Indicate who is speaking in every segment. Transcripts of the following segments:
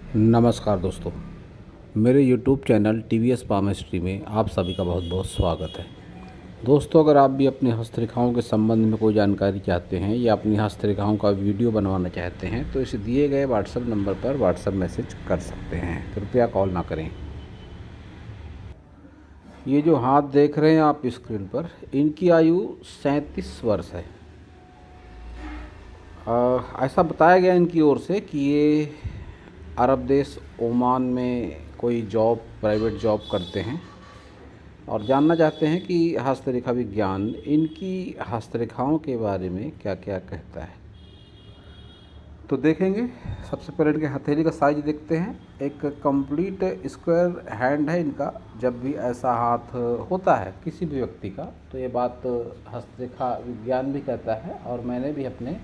Speaker 1: नमस्कार दोस्तों, मेरे YouTube चैनल TVS पामिस्ट्री में आप सभी का बहुत बहुत स्वागत है। दोस्तों, अगर आप भी अपनी हस्तरेखाओं के संबंध में कोई जानकारी चाहते हैं या अपनी हस्तरेखाओं का वीडियो बनवाना चाहते हैं तो इस दिए गए व्हाट्सएप नंबर पर व्हाट्सएप मैसेज कर सकते हैं, कृपया कॉल ना करें। ये जो हाथ देख रहे हैं आप स्क्रीन पर, इनकी आयु 37 वर्ष है। ऐसा बताया गया इनकी ओर से कि ये अरब देश ओमान में कोई जॉब, प्राइवेट जॉब करते हैं और जानना चाहते हैं कि हस्तरेखा विज्ञान इनकी हस्तरेखाओं के बारे में क्या क्या कहता है। तो देखेंगे, सबसे पहले इनके हथेली का साइज देखते हैं। एक कंप्लीट स्क्वायर हैंड है इनका। जब भी ऐसा हाथ होता है किसी भी व्यक्ति का तो ये बात हस्तरेखा विज्ञान भी कहता है और मैंने भी अपने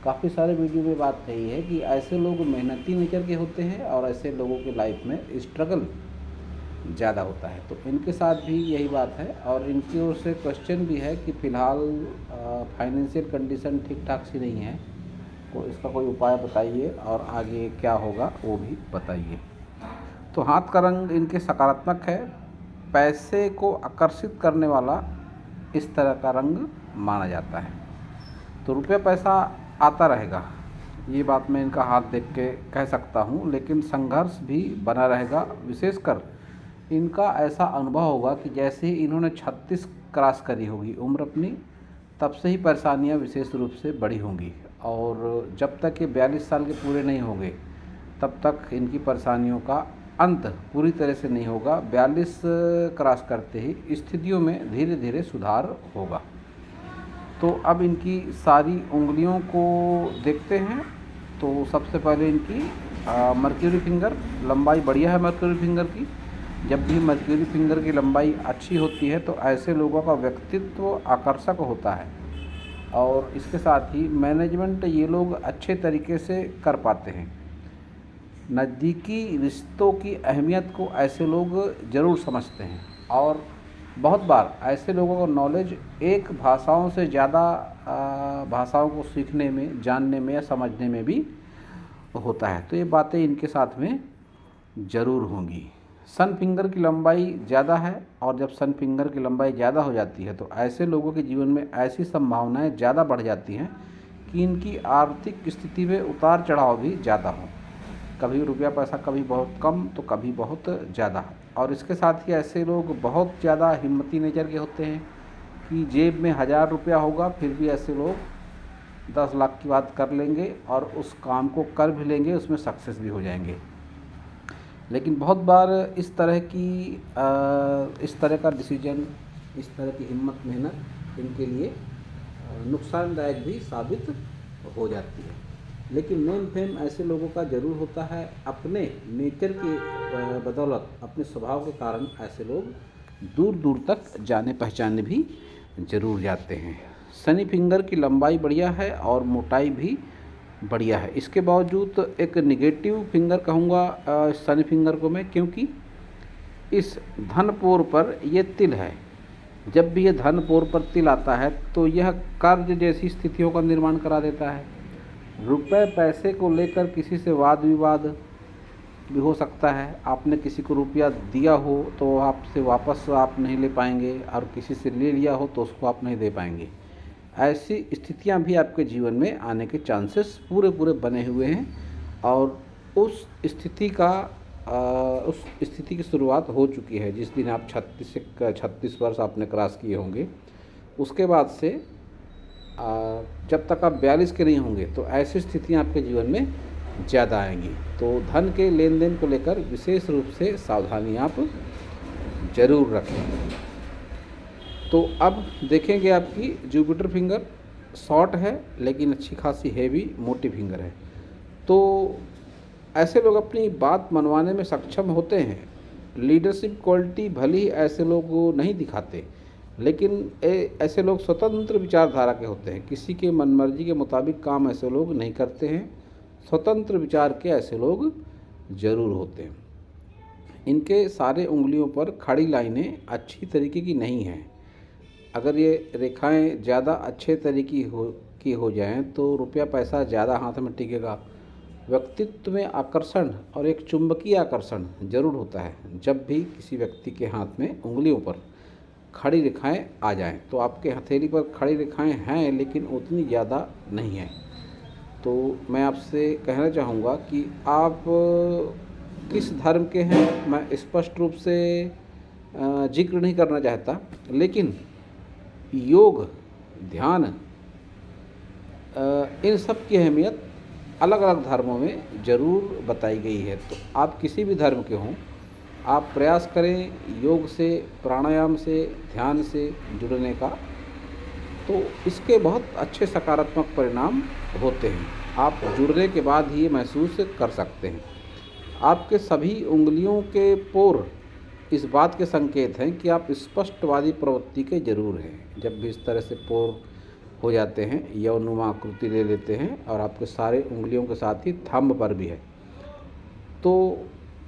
Speaker 1: काफ़ी सारे वीडियो में बात कही है कि ऐसे लोग मेहनती नेचर के होते हैं और ऐसे लोगों की लाइफ में स्ट्रगल ज़्यादा होता है। तो इनके साथ भी यही बात है और इनकी ओर से क्वेश्चन भी है कि फ़िलहाल फाइनेंशियल कंडीशन ठीक ठाक सी नहीं है, तो इसका कोई उपाय बताइए और आगे क्या होगा वो भी बताइए। तो हाथ का रंग इनके सकारात्मक है, पैसे को आकर्षित करने वाला इस तरह का रंग माना जाता है। तो रुपया पैसा आता रहेगा, ये बात मैं इनका हाथ देख के कह सकता हूँ, लेकिन संघर्ष भी बना रहेगा। विशेषकर इनका ऐसा अनुभव होगा कि जैसे ही इन्होंने 36 क्रॉस करी होगी उम्र अपनी, तब से ही परेशानियाँ विशेष रूप से बढ़ी होंगी और जब तक ये 42 साल के पूरे नहीं होंगे तब तक इनकी परेशानियों का अंत पूरी तरह से नहीं होगा। 42 क्रॉस करते ही स्थितियों में धीरे धीरे सुधार होगा। तो अब इनकी सारी उंगलियों को देखते हैं। तो सबसे पहले इनकी मर्क्यूरी फिंगर, लंबाई बढ़िया है मर्क्यूरी फिंगर की। जब भी मर्क्यूरी फिंगर की लंबाई अच्छी होती है तो ऐसे लोगों का व्यक्तित्व आकर्षक होता है और इसके साथ ही मैनेजमेंट ये लोग अच्छे तरीके से कर पाते हैं। नज़दीकी रिश्तों की अहमियत को ऐसे लोग ज़रूर समझते हैं और बहुत बार ऐसे लोगों का नॉलेज एक भाषाओं से ज़्यादा भाषाओं को सीखने में, जानने में या समझने में भी होता है। तो ये बातें इनके साथ में ज़रूर होंगी। सन फिंगर की लंबाई ज़्यादा है और जब सन फिंगर की लंबाई ज़्यादा हो जाती है तो ऐसे लोगों के जीवन में ऐसी संभावनाएं ज़्यादा बढ़ जाती हैं कि इनकी आर्थिक स्थिति में उतार चढ़ाव भी ज़्यादा हो। कभी रुपया पैसा कभी बहुत कम तो कभी बहुत ज़्यादा। और इसके साथ ही ऐसे लोग बहुत ज़्यादा हिम्मती नेचर के होते हैं कि जेब में 1000 रुपया होगा फिर भी ऐसे लोग 10 लाख की बात कर लेंगे और उस काम को कर भी लेंगे, उसमें सक्सेस भी हो जाएंगे। लेकिन बहुत बार इस तरह का डिसीजन, इस तरह की हिम्मत, मेहनत इनके लिए नुकसानदायक भी साबित हो जाती है। लेकिन नेम फेम ऐसे लोगों का ज़रूर होता है। अपने नेचर के बदौलत, अपने स्वभाव के कारण ऐसे लोग दूर दूर तक जाने पहचाने भी ज़रूर जाते हैं। शनि फिंगर की लंबाई बढ़िया है और मोटाई भी बढ़िया है। इसके बावजूद एक निगेटिव फिंगर कहूँगा शनि फिंगर को मैं, क्योंकि इस धनपोर पर ये तिल है। जब भी ये धनपोर पर तिल आता है तो यह कर्ज जैसी स्थितियों का निर्माण करा देता है। रुपए पैसे को लेकर किसी से वाद विवाद भी हो सकता है। आपने किसी को रुपया दिया हो तो आपसे वापस आप नहीं ले पाएंगे और किसी से ले लिया हो तो उसको आप नहीं दे पाएंगे। ऐसी स्थितियां भी आपके जीवन में आने के चांसेस पूरे पूरे बने हुए हैं और उस स्थिति की शुरुआत हो चुकी है जिस दिन आप 36 वर्ष आपने क्रॉस किए होंगे। उसके बाद से जब तक आप 42 के नहीं होंगे तो ऐसी स्थितियां आपके जीवन में ज़्यादा आएंगी। तो धन के लेन देन को लेकर विशेष रूप से सावधानी आप ज़रूर रखें। तो अब देखेंगे आपकी जुपिटर फिंगर शॉर्ट है लेकिन अच्छी खासी हैवी मोटी फिंगर है। तो ऐसे लोग अपनी बात मनवाने में सक्षम होते हैं। लीडरशिप क्वालिटी भली ही ऐसे लोग नहीं दिखाते, लेकिन ऐसे लोग स्वतंत्र विचारधारा के होते हैं। किसी के मनमर्जी के मुताबिक काम ऐसे लोग नहीं करते हैं। स्वतंत्र विचार के ऐसे लोग ज़रूर होते हैं। इनके सारे उंगलियों पर खड़ी लाइनें अच्छी तरीके की नहीं हैं। अगर ये रेखाएं ज़्यादा अच्छे तरीके की हो जाएं तो रुपया पैसा ज़्यादा हाथ में टिकेगा व्यक्तित्व में आकर्षण और एक चुंबकीय आकर्षण जरूर होता है जब भी किसी व्यक्ति के हाथ में उंगलियों पर खड़ी रेखाएं आ जाएं। तो आपके हथेली पर खड़ी रेखाएं हैं लेकिन उतनी ज़्यादा नहीं है। तो मैं आपसे कहना चाहूँगा कि आप किस धर्म के हैं मैं स्पष्ट रूप से जिक्र नहीं करना चाहता, लेकिन योग, ध्यान, इन सब की अहमियत अलग अलग धर्मों में ज़रूर बताई गई है। तो आप किसी भी धर्म के हों, आप प्रयास करें योग से, प्राणायाम से, ध्यान से जुड़ने का, तो इसके बहुत अच्छे सकारात्मक परिणाम होते हैं। आप जुड़ने के बाद ही ये महसूस कर सकते हैं। आपके सभी उंगलियों के पोर इस बात के संकेत हैं कि आप स्पष्टवादी प्रवृत्ति के जरूर हैं। जब भी इस तरह से पोर हो जाते हैं, यौनुमा आकृति ले लेते हैं और आपके सारे उंगलियों के साथ ही थंब पर भी है, तो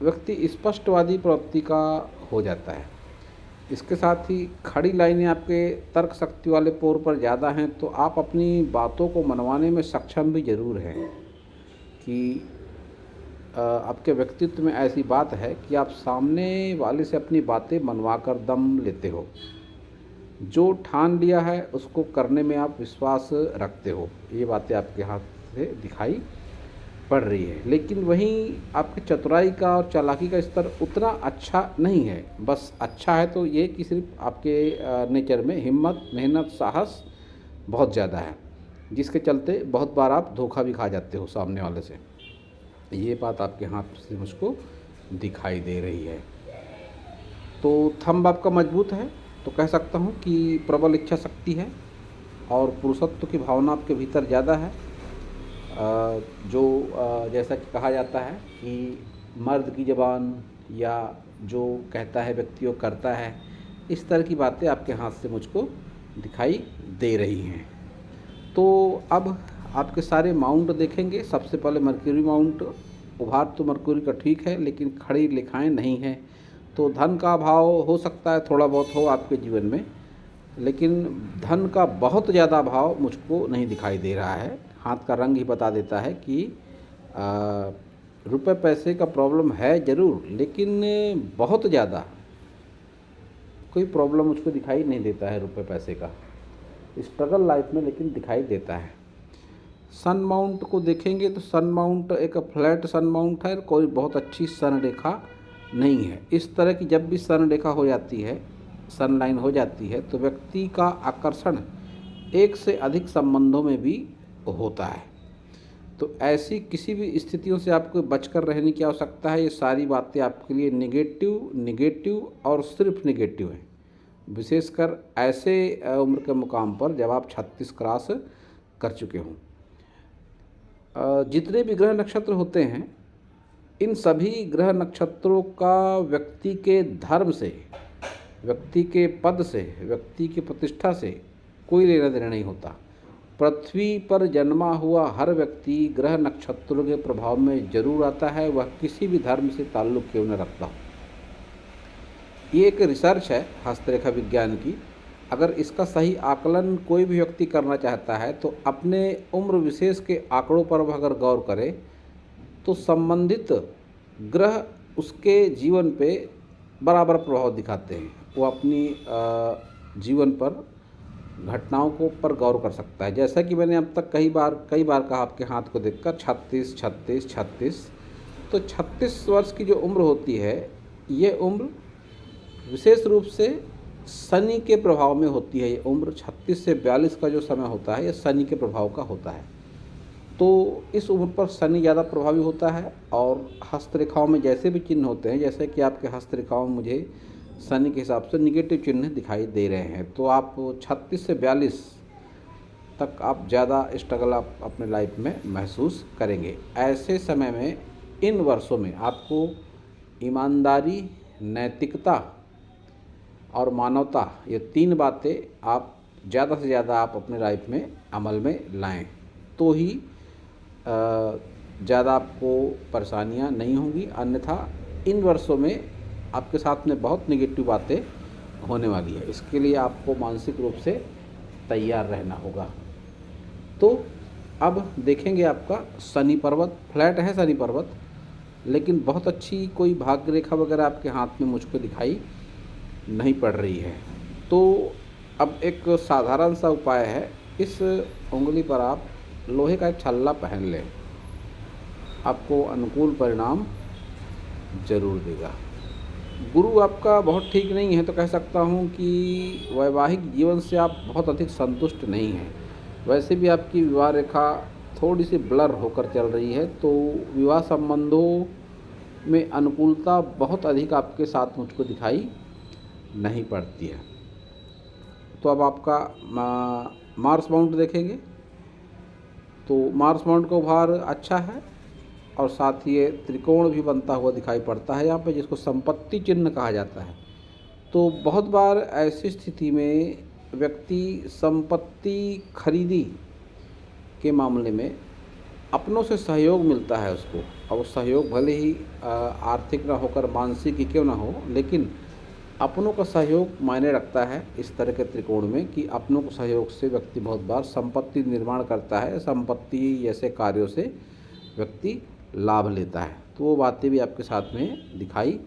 Speaker 1: व्यक्ति स्पष्टवादी प्रवृत्ति का हो जाता है। इसके साथ ही खड़ी लाइनें आपके तर्क शक्ति वाले पोर पर ज़्यादा हैं, तो आप अपनी बातों को मनवाने में सक्षम भी ज़रूर हैं कि आपके व्यक्तित्व में ऐसी बात है कि आप सामने वाले से अपनी बातें मनवा कर दम लेते हो। जो ठान लिया है उसको करने में आप विश्वास रखते हो। ये बातें आपके हाथ से दिखाई पड़ रही है। लेकिन वहीं आपकी चतुराई का और चालाकी का स्तर उतना अच्छा नहीं है। बस अच्छा है तो ये कि सिर्फ आपके नेचर में हिम्मत, मेहनत, साहस बहुत ज़्यादा है, जिसके चलते बहुत बार आप धोखा भी खा जाते हो सामने वाले से। ये बात आपके हाथ से मुझको दिखाई दे रही है। तो थंब आपका मजबूत है, तो कह सकता हूँ कि प्रबल इच्छा शक्ति है और पुरुषत्व की भावना आपके भीतर ज़्यादा है। जैसा कि कहा जाता है कि मर्द की ज़बान या जो कहता है व्यक्ति वो करता है, इस तरह की बातें आपके हाथ से मुझको दिखाई दे रही हैं। तो अब आपके सारे माउंट देखेंगे। सबसे पहले मर्क्यूरी माउंट। उभार तो मर्क्यूरी का ठीक है, लेकिन खड़ी रेखाएं नहीं हैं। तो धन का अभाव हो सकता है, थोड़ा बहुत हो आपके जीवन में, लेकिन धन का बहुत ज़्यादा अभाव मुझको नहीं दिखाई दे रहा है। हाथ का रंग ही बता देता है कि रुपए पैसे का प्रॉब्लम है ज़रूर, लेकिन बहुत ज़्यादा कोई प्रॉब्लम मुझको दिखाई नहीं देता है रुपए पैसे का। स्ट्रगल लाइफ में लेकिन दिखाई देता है। सन माउंट को देखेंगे तो सन माउंट एक फ्लैट सन माउंट है, कोई बहुत अच्छी सन रेखा नहीं है। इस तरह की जब भी सन रेखा हो जाती है, सन लाइन हो जाती है, तो व्यक्ति का आकर्षण एक से अधिक संबंधों में भी होता है। तो ऐसी किसी भी स्थितियों से आपको बचकर रहने की आवश्यकता है। ये सारी बातें आपके लिए निगेटिव और सिर्फ निगेटिव हैं, विशेषकर ऐसे उम्र के मुकाम पर जब आप 36 क्रॉस कर चुके हों। जितने भी ग्रह नक्षत्र होते हैं, इन सभी ग्रह नक्षत्रों का व्यक्ति के धर्म से, व्यक्ति के पद से, व्यक्ति की प्रतिष्ठा से कोई लेना देना नहीं होता। पृथ्वी पर जन्मा हुआ हर व्यक्ति ग्रह नक्षत्रों के प्रभाव में जरूर आता है, वह किसी भी धर्म से ताल्लुक़ क्यों न रखता हो। ये एक रिसर्च है हस्तरेखा विज्ञान की। अगर इसका सही आकलन कोई भी व्यक्ति करना चाहता है तो अपने उम्र विशेष के आंकड़ों पर वह अगर गौर करे तो संबंधित ग्रह उसके जीवन पे बराबर प्रभाव दिखाते हैं। वो अपनी जीवन पर घटनाओं को पर गौर कर सकता है। जैसा कि मैंने अब तक कई बार कहा आपके हाथ को देखकर 36 36 36। तो 36 वर्ष की जो उम्र होती है, ये उम्र विशेष रूप से शनि के प्रभाव में होती है। ये उम्र 36 से 42 का जो समय होता है, ये शनि के प्रभाव का होता है। तो इस उम्र पर शनि ज़्यादा प्रभावी होता है। और हस्तरेखाओं में जैसे भी चिन्ह होते हैं, जैसे कि आपके हस्तरेखाओं में मुझे शनि के हिसाब से निगेटिव चिन्ह दिखाई दे रहे हैं, तो आप 36 से 42 तक आप ज़्यादा स्ट्रगल आप अपने लाइफ में महसूस करेंगे। ऐसे समय में, इन वर्षों में आपको ईमानदारी, नैतिकता और मानवता, ये 3 बातें आप ज़्यादा से ज़्यादा आप अपने लाइफ में अमल में लाएं, तो ही ज़्यादा आपको परेशानियां नहीं होंगी। अन्यथा इन वर्षों में आपके साथ में बहुत नेगेटिव बातें होने वाली है। इसके लिए आपको मानसिक रूप से तैयार रहना होगा। तो अब देखेंगे आपका शनि पर्वत फ्लैट है, शनि पर्वत, लेकिन बहुत अच्छी कोई भाग्य रेखा वगैरह आपके हाथ में मुझको दिखाई नहीं पड़ रही है। तो अब एक साधारण सा उपाय है, इस उंगली पर आप लोहे का एक छल्ला पहन लें, आपको अनुकूल परिणाम जरूर देगा। गुरु आपका बहुत ठीक नहीं है तो कह सकता हूँ कि वैवाहिक जीवन से आप बहुत अधिक संतुष्ट नहीं हैं। वैसे भी आपकी विवाह रेखा थोड़ी सी ब्लर होकर चल रही है, तो विवाह संबंधों में अनुकूलता बहुत अधिक आपके साथ मुझको दिखाई नहीं पड़ती है। तो अब आपका मार्स माउंट देखेंगे तो मार्स माउंट का उभार अच्छा है और साथ ही ये त्रिकोण भी बनता हुआ दिखाई पड़ता है यहाँ पे, जिसको संपत्ति चिन्ह कहा जाता है। तो बहुत बार ऐसी स्थिति में व्यक्ति संपत्ति खरीदी के मामले में अपनों से सहयोग मिलता है उसको, और वो सहयोग भले ही आर्थिक ना होकर मानसिक ही क्यों ना हो, लेकिन अपनों का सहयोग मायने रखता है इस तरह के त्रिकोण में कि अपनों को सहयोग से व्यक्ति बहुत बार संपत्ति निर्माण करता है, संपत्ति जैसे कार्यों से व्यक्ति लाभ लेता है। तो वो बातें भी आपके साथ में दिखाई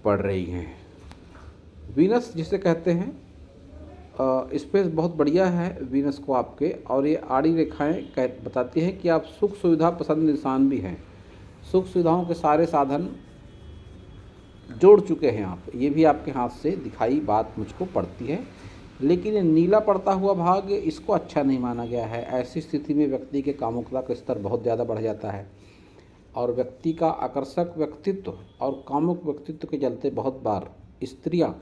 Speaker 1: पड़ रही हैं। वीनस जिसे कहते हैं, स्पेस बहुत बढ़िया है वीनस को आपके, और ये आड़ी रेखाएं बताती हैं कि आप सुख सुविधा पसंद इंसान भी हैं। सुख सुविधाओं के सारे साधन जोड़ चुके हैं आप, ये भी आपके हाथ से दिखाई बात मुझको पड़ती है। लेकिन ये नीला पड़ता हुआ भाग, इसको अच्छा नहीं माना गया है। ऐसी स्थिति में व्यक्ति के कामुकता का स्तर बहुत ज़्यादा बढ़ जाता है और व्यक्ति का आकर्षक व्यक्तित्व और कामुक व्यक्तित्व के चलते बहुत बार स्त्रियां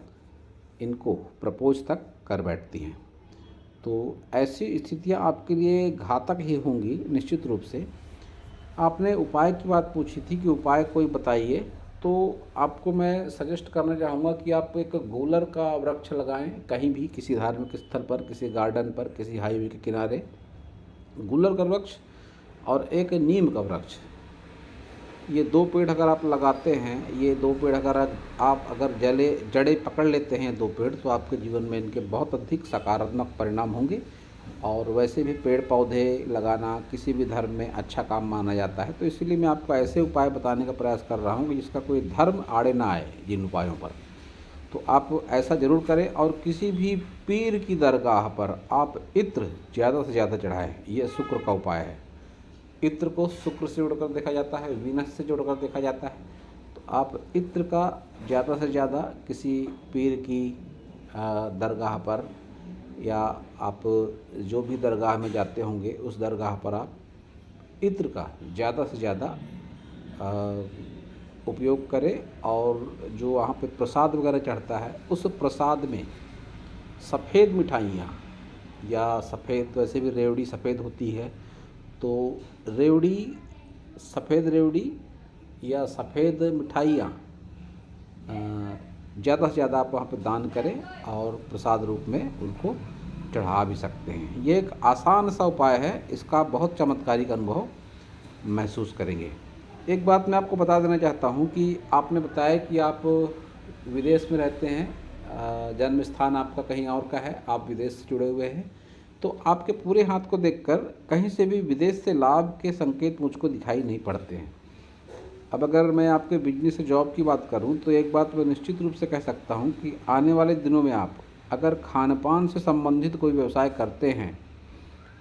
Speaker 1: इनको प्रपोज तक कर बैठती हैं। तो ऐसी स्थितियां आपके लिए घातक ही होंगी निश्चित रूप से। आपने उपाय की बात पूछी थी कि उपाय कोई बताइए, तो आपको मैं सजेस्ट करना चाहूँगा कि आप एक गूलर का वृक्ष लगाएं कहीं भी, किसी धार्मिक स्थल पर, किसी गार्डन पर, किसी हाईवे के किनारे गूलर का वृक्ष और एक नीम का वृक्ष, ये दो पेड़ अगर आप लगाते हैं, ये दो पेड़ अगर आप जड़ें पकड़ लेते हैं दो पेड़, तो आपके जीवन में इनके बहुत अधिक सकारात्मक परिणाम होंगे। और वैसे भी पेड़ पौधे लगाना किसी भी धर्म में अच्छा काम माना जाता है, तो इसीलिए मैं आपको ऐसे उपाय बताने का प्रयास कर रहा हूँ कि जिसका कोई धर्म आड़े ना आए जिन उपायों पर। तो आप ऐसा ज़रूर करें, और किसी भी पीर की दरगाह पर आप इत्र ज़्यादा से ज़्यादा चढ़ाएँ। ये शुक्र का उपाय है। इत्र को शुक्र से जोड़कर देखा जाता है, वीनस से जोड़कर देखा जाता है। तो आप इत्र का ज़्यादा से ज़्यादा किसी पीर की दरगाह पर, या आप जो भी दरगाह में जाते होंगे उस दरगाह पर आप इत्र का ज़्यादा से ज़्यादा उपयोग करें। और जो वहाँ पे प्रसाद वगैरह चढ़ता है, उस प्रसाद में सफ़ेद मिठाइयाँ या सफ़ेद, वैसे भी रेवड़ी सफ़ेद होती है, तो रेवड़ी, सफ़ेद रेवड़ी या सफ़ेद मिठाइयाँ ज़्यादा से ज़्यादा आप वहाँ पर दान करें और प्रसाद रूप में उनको चढ़ा भी सकते हैं। ये एक आसान सा उपाय है, इसका बहुत चमत्कारिक अनुभव महसूस करेंगे। एक बात मैं आपको बता देना चाहता हूँ कि आपने बताया कि आप विदेश में रहते हैं, जन्म स्थान आपका कहीं और का है, आप विदेश से जुड़े हुए हैं, तो आपके पूरे हाथ को देखकर कहीं से भी विदेश से लाभ के संकेत मुझको दिखाई नहीं पड़ते हैं। अब अगर मैं आपके बिजनेस से जॉब की बात करूं, तो एक बात मैं निश्चित रूप से कह सकता हूं कि आने वाले दिनों में आप अगर खान पान से संबंधित कोई व्यवसाय करते हैं,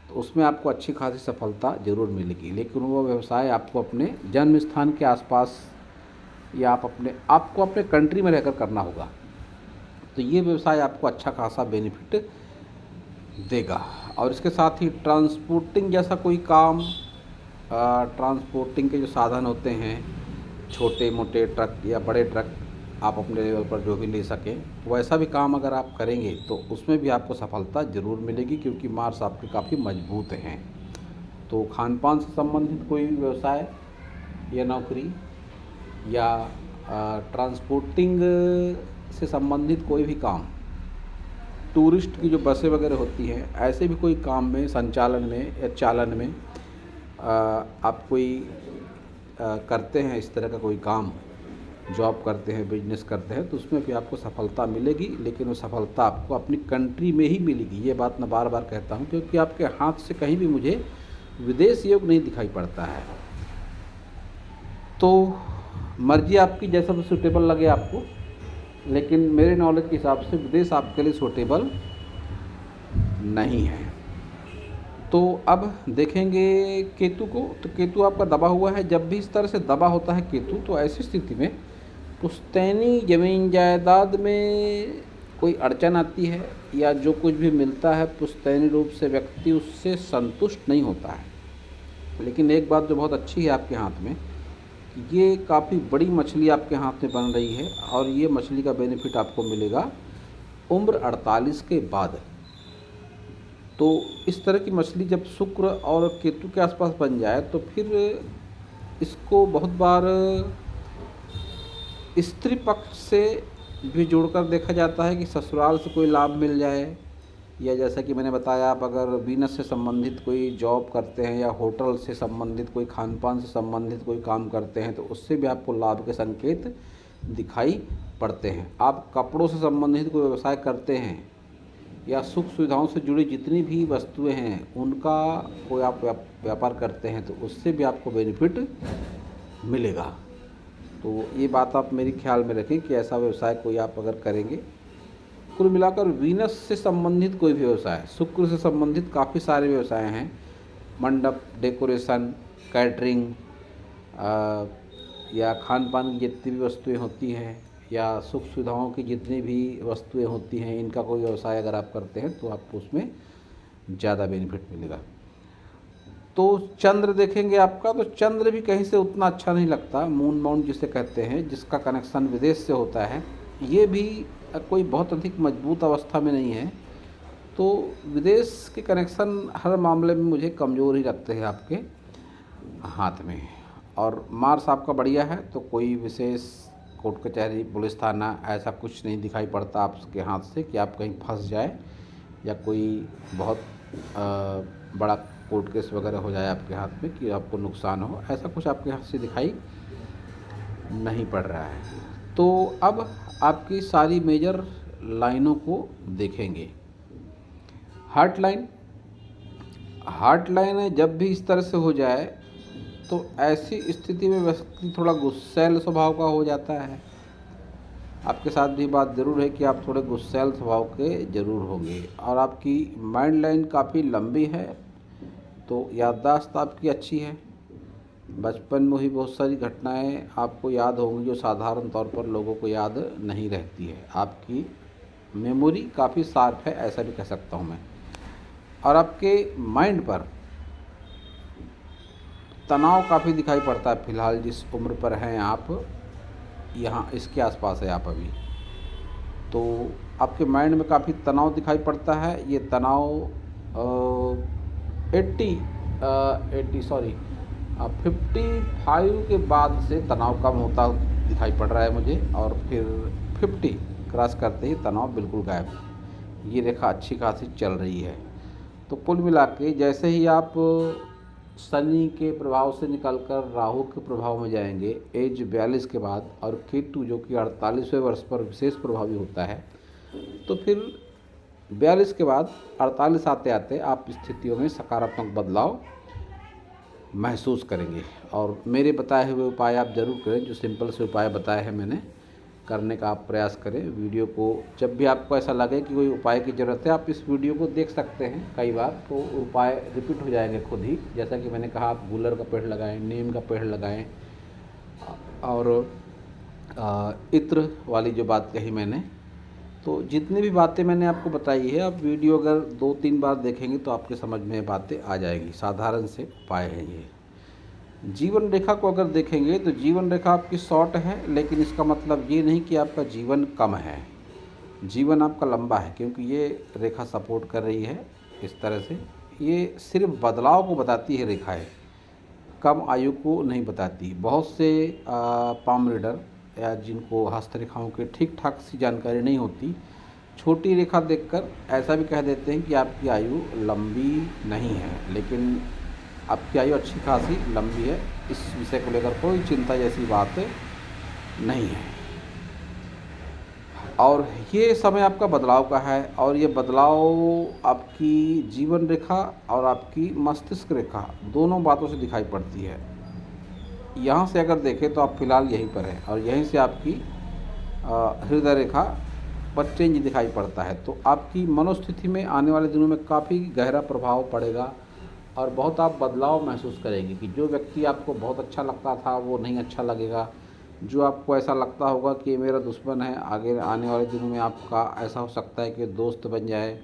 Speaker 1: तो उसमें आपको अच्छी खासी सफलता ज़रूर मिलेगी। लेकिन वो व्यवसाय आपको अपने जन्म स्थान के आसपास या आपको अपने कंट्री में रहकर करना होगा, तो ये व्यवसाय आपको अच्छा खासा बेनिफिट देगा। और इसके साथ ही ट्रांसपोर्टिंग जैसा कोई काम, ट्रांसपोर्टिंग के जो साधन होते हैं, छोटे मोटे ट्रक या बड़े ट्रक, आप अपने लेवल पर जो भी ले सकें, वैसा भी काम अगर आप करेंगे तो उसमें भी आपको सफलता ज़रूर मिलेगी, क्योंकि मार्स आपके काफ़ी मजबूत हैं। तो खान पान से संबंधित कोई व्यवसाय या नौकरी, या ट्रांसपोर्टिंग से संबंधित कोई भी काम, टूरिस्ट की जो बसें वगैरह होती हैं, ऐसे भी कोई काम में, संचालन में या चालन में आप कोई करते हैं इस तरह का कोई काम, जॉब करते हैं, बिजनेस करते हैं, तो उसमें भी आपको सफलता मिलेगी, लेकिन वो सफलता आपको अपनी कंट्री में ही मिलेगी। ये बात मैं बार बार कहता हूँ, क्योंकि आपके हाथ से कहीं भी मुझे विदेश योग नहीं दिखाई पड़ता है। तो मर्जी आपकी, जैसा भी सूटेबल लगे आपको, लेकिन मेरे नॉलेज के हिसाब से विदेश आपके लिए सूटेबल नहीं है। तो अब देखेंगे केतु को। तो केतु आपका दबा हुआ है। जब भी इस तरह से दबा होता है केतु, तो ऐसी स्थिति में पुश्तैनी ज़मीन जायदाद में कोई अड़चन आती है, या जो कुछ भी मिलता है पुश्तैनी रूप से व्यक्ति उससे संतुष्ट नहीं होता है। लेकिन एक बात जो बहुत अच्छी है आपके हाथ में, ये काफ़ी बड़ी मछली आपके हाथ में बन रही है, और ये मछली का बेनिफिट आपको मिलेगा उम्र 48 के बाद। तो इस तरह की मछली जब शुक्र और केतु के आसपास बन जाए, तो फिर इसको बहुत बार स्त्री पक्ष से भी जोड़कर देखा जाता है कि ससुराल से कोई लाभ मिल जाए, या जैसा कि मैंने बताया, आप अगर बिजनेस से संबंधित कोई जॉब करते हैं, या होटल से संबंधित कोई, खान पान से संबंधित कोई काम करते हैं, तो उससे भी आपको लाभ के संकेत दिखाई पड़ते हैं। आप कपड़ों से संबंधित कोई व्यवसाय करते हैं, या सुख सुविधाओं से जुड़ी जितनी भी वस्तुएं हैं उनका कोई आप व्यापार करते हैं, तो उससे भी आपको बेनिफिट मिलेगा। तो ये बात आप मेरी ख्याल में रखें कि ऐसा व्यवसाय कोई आप अगर करेंगे। कुल मिलाकर वीनस से संबंधित कोई भी व्यवसाय, शुक्र से संबंधित काफ़ी सारे व्यवसाय हैं, मंडप, डेकोरेशन, कैटरिंग, या खान पान की जितनी भी वस्तुएं होती हैं, या सुख सुविधाओं की जितनी भी वस्तुएं होती हैं, इनका कोई व्यवसाय अगर आप करते हैं तो आपको उसमें ज़्यादा बेनिफिट मिलेगा। तो चंद्र देखेंगे आपका, तो चंद्र भी कहीं से उतना अच्छा नहीं लगता। मून माउंट जिसे कहते हैं, जिसका कनेक्शन विदेश से होता है, ये भी कोई बहुत अधिक मजबूत अवस्था में नहीं है। तो विदेश के कनेक्शन हर मामले में मुझे कमज़ोर ही लगते हैं आपके हाथ में। और मार्स आपका बढ़िया है, तो कोई विशेष कोर्ट कचहरी, पुलिस थाना, ऐसा कुछ नहीं दिखाई पड़ता आपके हाथ से कि आप कहीं फंस जाए, या कोई बहुत बड़ा कोर्ट केस वगैरह हो जाए आपके हाथ में कि आपको नुकसान हो, ऐसा कुछ आपके हाथ से दिखाई नहीं पड़ रहा है। तो अब आपकी सारी मेजर लाइनों को देखेंगे। हार्ट लाइन, हार्ट लाइन है, जब भी इस तरह से हो जाए तो ऐसी स्थिति में व्यक्ति थोड़ा गुस्सैल स्वभाव का हो जाता है। आपके साथ भी बात ज़रूर है कि आप थोड़े गुस्सैल स्वभाव के ज़रूर होंगे। और आपकी माइंड लाइन काफ़ी लंबी है, तो याददाश्त आपकी अच्छी है। बचपन में ही बहुत सारी घटनाएं आपको याद होंगी जो साधारण तौर पर लोगों को याद नहीं रहती है। आपकी मेमोरी काफ़ी शार्प है, ऐसा भी कह सकता हूँ मैं। और आपके माइंड पर तनाव काफ़ी दिखाई पड़ता है। फ़िलहाल जिस उम्र पर हैं आप, यहाँ इसके आसपास है आप अभी, तो आपके माइंड में काफ़ी तनाव दिखाई पड़ता है। ये तनाव 55 के बाद से तनाव कम होता दिखाई पड़ रहा है मुझे, और फिर 50 क्रॉस करते ही तनाव बिल्कुल गायब। ये रेखा अच्छी खासी चल रही है। तो कुल मिला के जैसे ही आप शनि के प्रभाव से निकलकर राहु के प्रभाव में जाएंगे एज 42 के बाद, और केतु जो कि 48वें वर्ष पर विशेष प्रभावी होता है, तो फिर 42 के बाद 48 आते आते आप स्थितियों में सकारात्मक बदलाव महसूस करेंगे। और मेरे बताए हुए उपाय आप ज़रूर करें, जो सिंपल से उपाय बताए हैं मैंने, करने का आप प्रयास करें। वीडियो को जब भी आपको ऐसा लगे कि कोई उपाय की ज़रूरत है, आप इस वीडियो को देख सकते हैं कई बार, तो उपाय रिपीट हो जाएंगे खुद ही। जैसा कि मैंने कहा, आप गुलर का पेड़ लगाएं, नीम का पेड़ लगाएं, और इत्र वाली जो बात कही मैंने, तो जितनी भी बातें मैंने आपको बताई है, आप वीडियो अगर 2-3 बार देखेंगे तो आपके समझ में बातें आ जाएंगी। साधारण से उपाय है ये। जीवन रेखा को अगर देखेंगे तो जीवन रेखा आपकी शॉर्ट है, लेकिन इसका मतलब ये नहीं कि आपका जीवन कम है। जीवन आपका लंबा है, क्योंकि ये रेखा सपोर्ट कर रही है इस तरह से। ये सिर्फ बदलाव को बताती है रेखाएं, कम आयु को नहीं बताती। बहुत से पाम रीडर या जिनको हस्तरेखाओं के ठीक ठाक सी जानकारी नहीं होती, छोटी रेखा देखकर ऐसा भी कह देते हैं कि आपकी आयु लंबी नहीं है, लेकिन आपकी आयु अच्छी खासी लंबी है। इस विषय को लेकर कोई चिंता जैसी बात नहीं है। और ये समय आपका बदलाव का है, और ये बदलाव आपकी जीवन रेखा और आपकी मस्तिष्क रेखा दोनों बातों से दिखाई पड़ती है। यहाँ से अगर देखें तो आप फ़िलहाल यहीं पर हैं, और यहीं से आपकी हृदय रेखा पर चेंज दिखाई पड़ता है। तो आपकी मनोस्थिति में आने वाले दिनों में काफ़ी गहरा प्रभाव पड़ेगा, और बहुत आप बदलाव महसूस करेंगे कि जो व्यक्ति आपको बहुत अच्छा लगता था वो नहीं अच्छा लगेगा। जो आपको ऐसा लगता होगा कि ये मेरा दुश्मन है, आगे आने वाले दिनों में आपका ऐसा हो सकता है कि दोस्त बन जाए।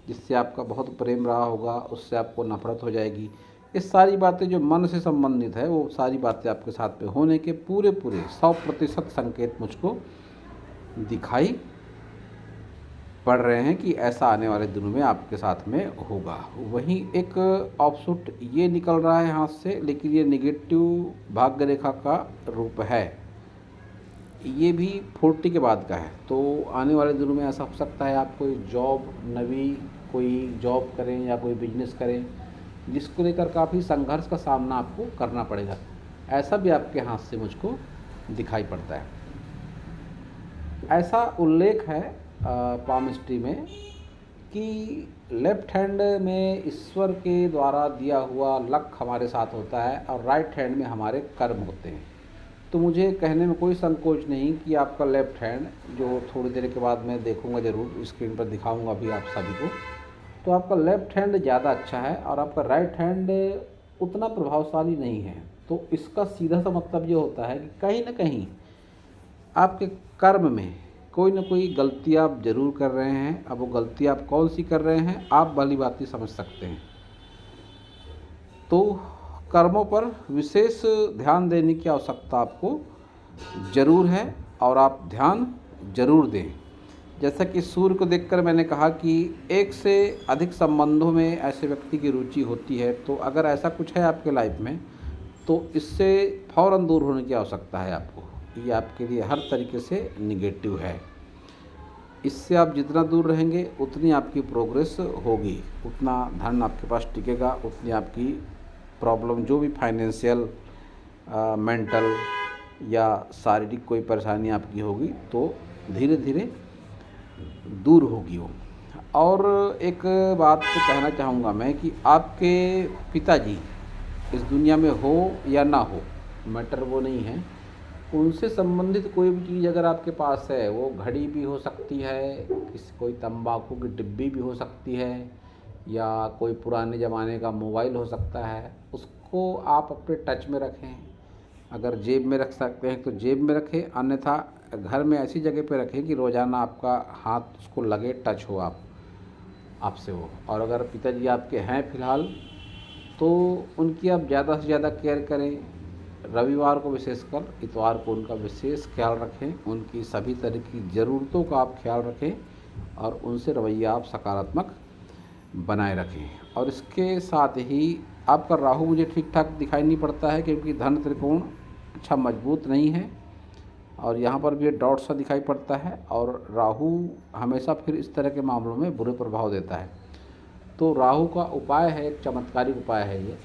Speaker 1: जिससे आपका बहुत प्रेम रहा होगा उससे आपको नफ़रत हो जाएगी। ये सारी बातें जो मन से संबंधित है वो सारी बातें आपके साथ में होने के पूरे 100% संकेत मुझको दिखाई पड़ रहे हैं कि ऐसा आने वाले दिनों में आपके साथ में होगा। वहीं एक ऑफशूट ये निकल रहा है हाथ से, लेकिन ये नेगेटिव भाग्य रेखा का रूप है। ये भी 40 के बाद का है। तो आने वाले दिनों में ऐसा हो सकता है आप कोई जॉब नवी कोई जॉब करें या कोई बिजनेस करें जिसको लेकर काफ़ी संघर्ष का सामना आपको करना पड़ेगा। ऐसा भी आपके हाथ से मुझको दिखाई पड़ता है। ऐसा उल्लेख है पामिस्ट्री में कि लेफ्ट हैंड में ईश्वर के द्वारा दिया हुआ लक हमारे साथ होता है और राइट हैंड में हमारे कर्म होते हैं। तो मुझे कहने में कोई संकोच नहीं कि आपका लेफ्ट हैंड, जो थोड़ी देर के बाद मैं देखूंगा ज़रूर, स्क्रीन पर दिखाऊंगा अभी आप सभी को, तो आपका लेफ्ट हैंड ज़्यादा अच्छा है और आपका राइट हैंड उतना प्रभावशाली नहीं है। तो इसका सीधा सा मतलब ये होता है कि कहीं ना कहीं आपके कर्म में कोई ना कोई गलती आप ज़रूर कर रहे हैं। अब वो गलती आप कौन सी कर रहे हैं आप भली बात समझ सकते हैं। तो कर्मों पर विशेष ध्यान देने की आवश्यकता आपको ज़रूर है, और आप ध्यान ज़रूर दें। जैसा कि सूर्य को देखकर मैंने कहा कि एक से अधिक संबंधों में ऐसे व्यक्ति की रुचि होती है। तो अगर ऐसा कुछ है आपके लाइफ में तो इससे फ़ौरन दूर होने की आवश्यकता है आपको। ये आपके लिए हर तरीके से निगेटिव है। इससे आप जितना दूर रहेंगे उतनी आपकी प्रोग्रेस होगी, उतना धन आपके पास टिकेगा, उतनी आपकी प्रॉब्लम जो भी फाइनेंशियल मेंटल या शारीरिक कोई परेशानी आपकी होगी तो धीरे धीरे दूर होगी वो। और एक बात तो कहना चाहूँगा मैं कि आपके पिताजी इस दुनिया में हो या ना हो, मैटर वो नहीं है। उनसे संबंधित कोई भी चीज़ अगर आपके पास है, वो घड़ी भी हो सकती है, कोई तंबाकू की डिब्बी भी हो सकती है, या कोई पुराने ज़माने का मोबाइल हो सकता है, उसको आप अपने टच में रखें। अगर जेब में रख सकते हैं तो जेब में रखें, अन्यथा घर में ऐसी जगह पे रखें कि रोज़ाना आपका हाथ उसको लगे, टच हो आपसे वो। और अगर पिताजी आपके हैं फ़िलहाल तो उनकी आप ज़्यादा से ज़्यादा केयर करें। रविवार को विशेषकर, इतवार को उनका विशेष ख्याल रखें, उनकी सभी तरह की ज़रूरतों का आप ख्याल रखें और उनसे रवैया आप सकारात्मक बनाए रखें। और इसके साथ ही आपका राहु मुझे ठीक ठाक दिखाई नहीं पड़ता है, क्योंकि धन त्रिकोण अच्छा मजबूत नहीं है, और यहाँ पर भी डॉट सा दिखाई पड़ता है। और राहु हमेशा फिर इस तरह के मामलों में बुरे प्रभाव देता है। तो राहु का उपाय है, एक चमत्कारिक उपाय है ये,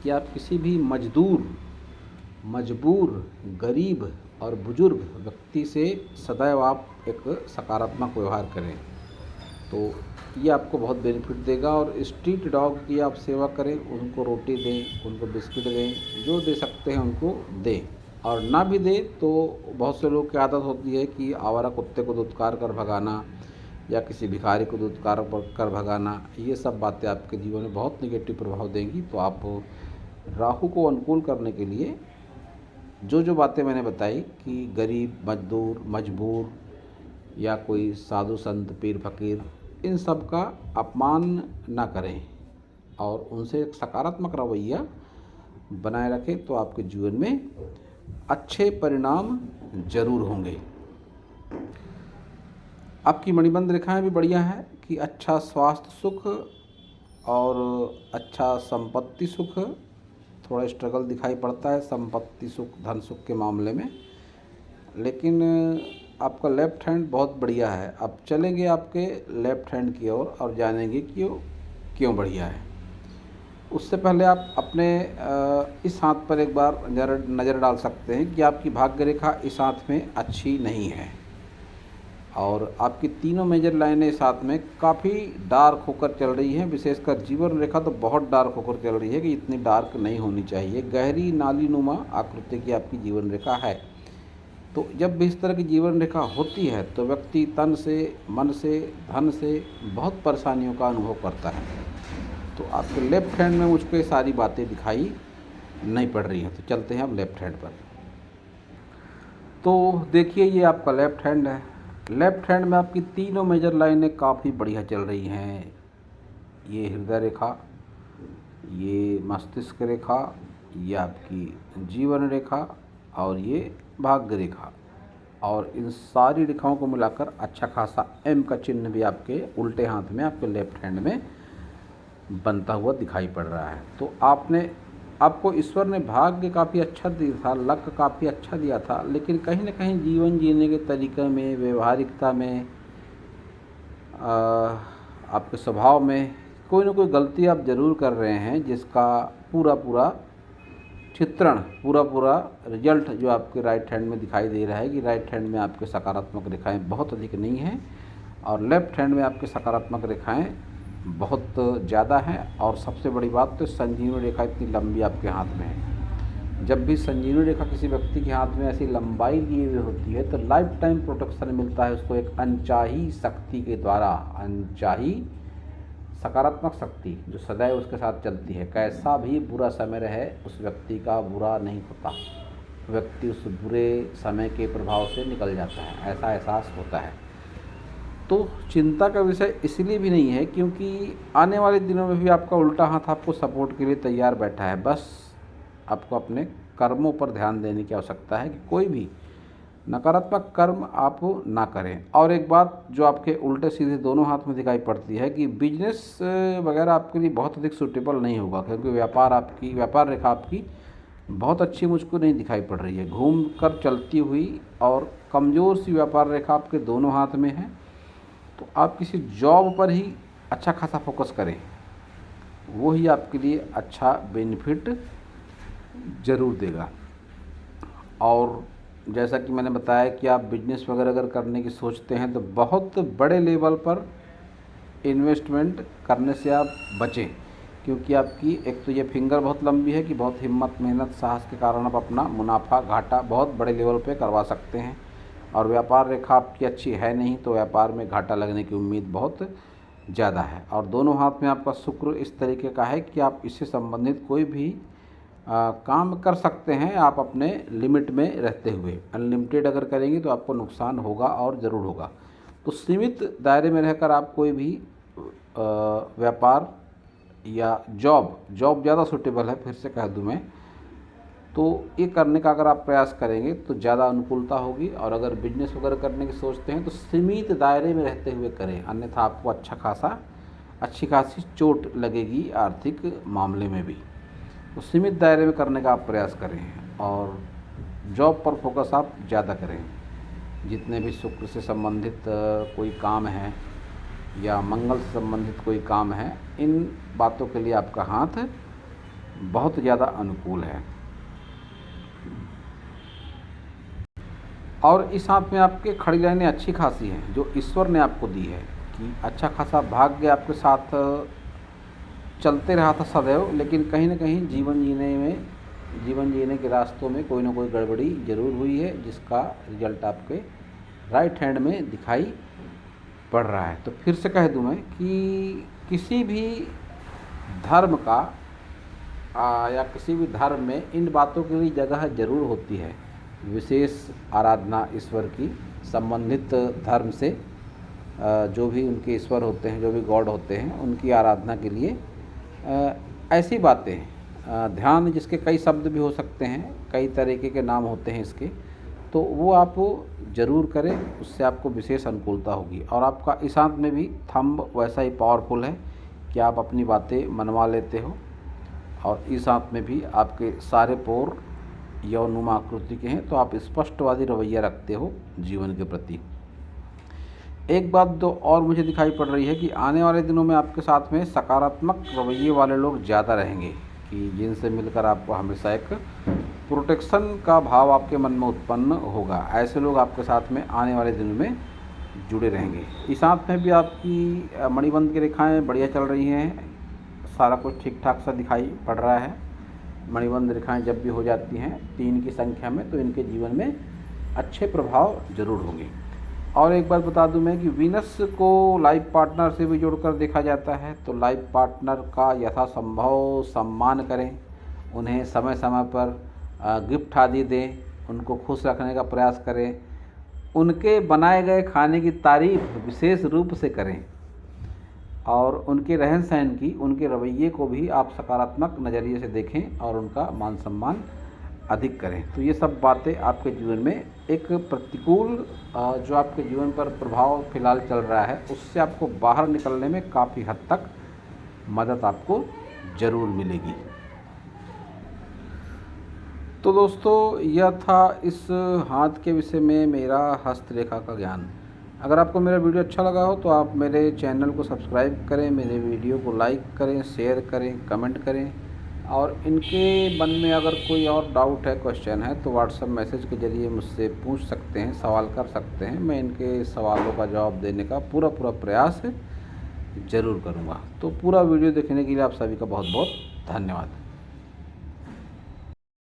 Speaker 1: कि आप किसी भी मजबूर, गरीब और बुजुर्ग व्यक्ति से सदैव आप एक सकारात्मक व्यवहार करें, तो ये आपको बहुत बेनिफिट देगा। और स्ट्रीट डॉग की आप सेवा करें, उनको रोटी दें, उनको बिस्किट दें, जो दे सकते हैं उनको दें। और ना भी दें तो बहुत से लोग की आदत होती है कि आवारा कुत्ते को दुत्कार कर भगाना या किसी भिखारी को दुत्कार कर भगाना। ये सब बातें आपके जीवन में बहुत निगेटिव प्रभाव देंगी। तो आप राहु को अनुकूल करने के लिए जो बातें मैंने बताई कि गरीब, मजदूर, मजबूर या कोई साधु संत, पीर फकीर, इन सब का अपमान ना करें और उनसे एक सकारात्मक रवैया बनाए रखें, तो आपके जीवन में अच्छे परिणाम जरूर होंगे। आपकी मणिबंध रेखाएं भी बढ़िया है कि अच्छा स्वास्थ्य सुख और अच्छा संपत्ति सुख। थोड़ा स्ट्रगल दिखाई पड़ता है संपत्ति सुख, धन सुख के मामले में, लेकिन आपका लेफ्ट हैंड बहुत बढ़िया है। अब चलेंगे आपके लेफ्ट हैंड की ओर और जानेंगे कि क्यों बढ़िया है। उससे पहले आप अपने इस हाथ पर एक बार नज़र डाल सकते हैं कि आपकी भाग्य रेखा इस हाथ में अच्छी नहीं है और आपकी तीनों मेजर लाइनें इस हाथ में काफ़ी डार्क होकर चल रही हैं। विशेषकर जीवन रेखा तो बहुत डार्क होकर चल रही है कि इतनी डार्क नहीं होनी चाहिए। गहरी नालीनुमा आकृति की आपकी जीवन रेखा है। तो जब भी इस तरह की जीवन रेखा होती है तो व्यक्ति तन से, मन से, धन से बहुत परेशानियों का अनुभव करता है। तो आपके लेफ्ट हैंड में मुझको ये सारी बातें दिखाई नहीं पड़ रही हैं। तो चलते हैं अब लेफ्ट हैंड पर। तो देखिए ये आपका लेफ्ट हैंड है। लेफ्ट हैंड में आपकी तीनों मेजर लाइनें काफ़ी बढ़िया चल रही हैं। ये हृदय रेखा, ये मस्तिष्क रेखा, ये आपकी जीवन रेखा और ये भाग्य रेखा, और इन सारी रेखाओं को मिलाकर अच्छा खासा एम का चिन्ह भी आपके उल्टे हाथ में, आपके लेफ्ट हैंड में बनता हुआ दिखाई पड़ रहा है। तो आपको ईश्वर ने भाग्य काफ़ी अच्छा दिया था, लक काफ़ी अच्छा दिया था, लेकिन कहीं ना कहीं जीवन जीने के तरीक़े में, व्यवहारिकता में, आपके स्वभाव में कोई ना कोई गलती आप ज़रूर कर रहे हैं, जिसका पूरा चित्रण, पूरा रिजल्ट जो आपके राइट हैंड में दिखाई दे रहा है कि राइट हैंड में आपके सकारात्मक रेखाएं बहुत अधिक नहीं हैं और लेफ्ट हैंड में आपके सकारात्मक रेखाएं बहुत ज़्यादा हैं। और सबसे बड़ी बात तो संजीवनी रेखा इतनी लंबी आपके हाथ में है। जब भी संजीवनी रेखा किसी व्यक्ति के हाथ में ऐसी लंबाई लिए हुई होती है तो लाइफ टाइम प्रोटेक्शन मिलता है उसको, एक अनचाही शक्ति के द्वारा। अनचाही सकारात्मक शक्ति जो सदैव उसके साथ चलती है। कैसा भी बुरा समय रहे उस व्यक्ति का बुरा नहीं होता, व्यक्ति उस बुरे समय के प्रभाव से निकल जाता है, ऐसा एहसास होता है। तो चिंता का विषय इसलिए भी नहीं है क्योंकि आने वाले दिनों में भी आपका उल्टा हाथ आपको सपोर्ट के लिए तैयार बैठा है। बस आपको अपने कर्मों पर ध्यान देने की आवश्यकता है कि कोई भी नकारात्मक कर्म आप ना करें। और एक बात जो आपके उल्टे सीधे दोनों हाथ में दिखाई पड़ती है कि बिजनेस वगैरह आपके लिए बहुत अधिक सूटेबल नहीं होगा, क्योंकि व्यापार रेखा आपकी बहुत अच्छी मुझको नहीं दिखाई पड़ रही है। घूम कर चलती हुई और कमज़ोर सी व्यापार रेखा आपके दोनों हाथ में है। तो आप किसी जॉब पर ही अच्छा खासा फोकस करें, वो ही आपके लिए अच्छा बेनिफिट ज़रूर देगा। और जैसा कि मैंने बताया कि आप बिजनेस वगैरह अगर करने की सोचते हैं तो बहुत बड़े लेवल पर इन्वेस्टमेंट करने से आप बचें, क्योंकि आपकी एक तो ये फिंगर बहुत लंबी है कि बहुत हिम्मत, मेहनत, साहस के कारण आप अपना मुनाफा घाटा बहुत बड़े लेवल पे करवा सकते हैं। और व्यापार रेखा आपकी अच्छी है नहीं तो व्यापार में घाटा लगने की उम्मीद बहुत ज़्यादा है। और दोनों हाथ में आपका शुक्र इस तरीके का है कि आप इससे संबंधित कोई भी काम कर सकते हैं आप अपने लिमिट में रहते हुए। अनलिमिटेड अगर करेंगे तो आपको नुकसान होगा और ज़रूर होगा। तो सीमित दायरे में रहकर आप कोई भी व्यापार या जॉब ज़्यादा सूटेबल है, फिर से कह दूं मैं, तो ये करने का अगर आप प्रयास करेंगे तो ज़्यादा अनुकूलता होगी। और अगर बिजनेस वगैरह करने की सोचते हैं तो सीमित दायरे में रहते हुए करें, अन्यथा आपको अच्छी खासी चोट लगेगी आर्थिक मामले में भी। तो सीमित दायरे में करने का आप प्रयास करें और जॉब पर फोकस आप ज़्यादा करें। जितने भी शुक्र से संबंधित कोई काम है या मंगल से संबंधित कोई काम है, इन बातों के लिए आपका हाथ बहुत ज़्यादा अनुकूल है। और इस हाथ में आपके खड़ी लाइनें अच्छी खासी हैं जो ईश्वर ने आपको दी है कि अच्छा खासा भाग्य आपके साथ चलते रहा था सदैव, लेकिन कहीं ना कहीं जीवन जीने के रास्तों में कोई ना कोई गड़बड़ी ज़रूर हुई है, जिसका रिजल्ट आपके राइट हैंड में दिखाई पड़ रहा है। तो फिर से कह दूं मैं कि किसी भी धर्म का या किसी भी धर्म में इन बातों के लिए जगह ज़रूर होती है। विशेष आराधना ईश्वर की संबंधित धर्म से जो भी उनके ईश्वर होते हैं, जो भी गॉड होते हैं, उनकी आराधना के लिए ऐसी बातें, ध्यान जिसके कई शब्द भी हो सकते हैं, कई तरीके के नाम होते हैं इसके, तो वो आप ज़रूर करें, उससे आपको विशेष अनुकूलता होगी। और आपका इस हाथ में भी थंब वैसा ही पावरफुल है कि आप अपनी बातें मनवा लेते हो। और इस हाथ में भी आपके सारे पोर यौनुमा आकृति के हैं, तो आप स्पष्टवादी रवैया रखते हो जीवन के प्रति। एक बात तो और मुझे दिखाई पड़ रही है कि आने वाले दिनों में आपके साथ में सकारात्मक रवैये वाले लोग ज़्यादा रहेंगे, कि जिनसे मिलकर आपको हमेशा एक प्रोटेक्शन का भाव आपके मन में उत्पन्न होगा। ऐसे लोग आपके साथ में आने वाले दिनों में जुड़े रहेंगे। इस साथ में भी आपकी मणिबंध की रेखाएं बढ़िया चल रही हैं, सारा कुछ ठीक ठाक सा दिखाई पड़ रहा है। मणिबंध रेखाएं जब भी हो जाती हैं 3 की संख्या में तो इनके जीवन में अच्छे प्रभाव जरूर होंगे। और एक बात बता दूं मैं कि वीनस को लाइफ पार्टनर से भी जोड़कर देखा जाता है, तो लाइफ पार्टनर का यथासंभव सम्मान करें, उन्हें समय समय पर गिफ्ट आदि दें, उनको खुश रखने का प्रयास करें, उनके बनाए गए खाने की तारीफ विशेष रूप से करें और उनके रहन सहन की, उनके रवैये को भी आप सकारात्मक नज़रिए से देखें और उनका मान सम्मान अधिक करें। तो ये सब बातें आपके जीवन में एक प्रतिकूल जो आपके जीवन पर प्रभाव फिलहाल चल रहा है उससे आपको बाहर निकलने में काफ़ी हद तक मदद आपको ज़रूर मिलेगी। तो दोस्तों यह था इस हाथ के विषय में मेरा हस्तरेखा का ज्ञान। अगर आपको मेरा वीडियो अच्छा लगा हो तो आप मेरे चैनल को सब्सक्राइब करें, मेरे वीडियो को लाइक करें, शेयर करें, कमेंट करें और इनके मन में अगर कोई और डाउट है, क्वेश्चन है तो व्हाट्सएप मैसेज के ज़रिए मुझसे पूछ सकते हैं, सवाल कर सकते हैं। मैं इनके सवालों का जवाब देने का पूरा प्रयास ज़रूर करूँगा। तो पूरा वीडियो देखने के लिए आप सभी का बहुत बहुत धन्यवाद।